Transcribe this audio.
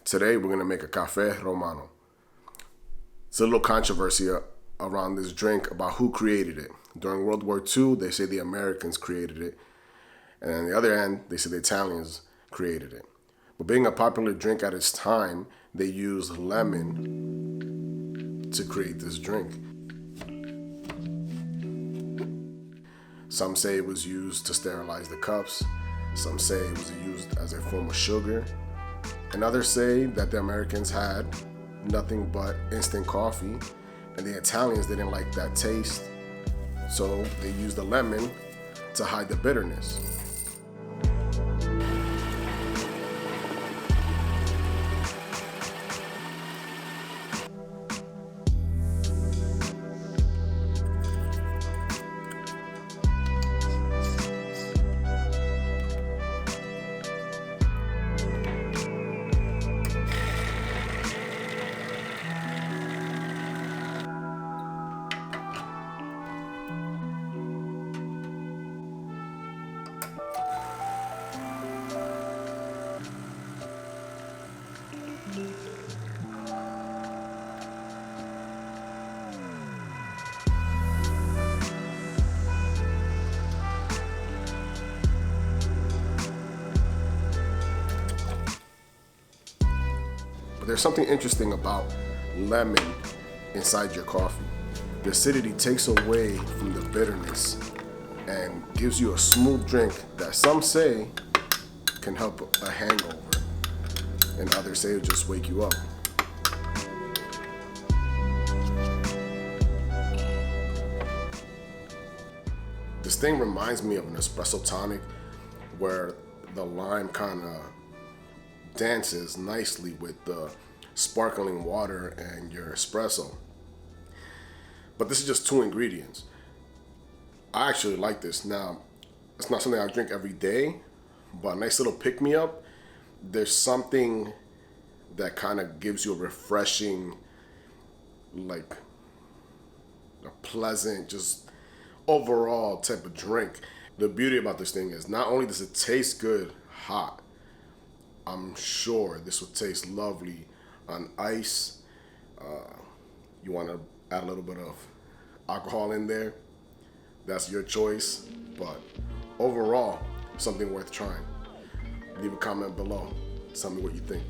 Today we're gonna make a Cafe Romano. It's a little controversy around this drink about who created it. During World War II, they say the Americans created it. And on the other hand, they say the Italians created it. But being a popular drink at its time, they used lemon to create this drink. Some say it was used to sterilize the cups. Some say it was used as a form of sugar. And others say that the Americans had nothing but instant coffee, and the Italians didn't like that taste, so they used the lemon to hide the bitterness. But there's something interesting about lemon inside your coffee. The acidity takes away from the bitterness and gives you a smooth drink that some say can help a hangover, and others say it'll just wake you up. This thing reminds me of an espresso tonic where the lime kind of dances nicely with the sparkling water and your espresso. But this is just two ingredients. I actually like this. Now, it's not something I drink every day, but a nice little pick-me-up. There's something that kind of gives you a refreshing, like a pleasant, just overall type of drink. The beauty about this thing is not only does it taste good hot, I'm sure this would taste lovely on ice. You want to add a little bit of alcohol in there, that's your choice. But overall, something worth trying. Leave a comment below. Tell me what you think.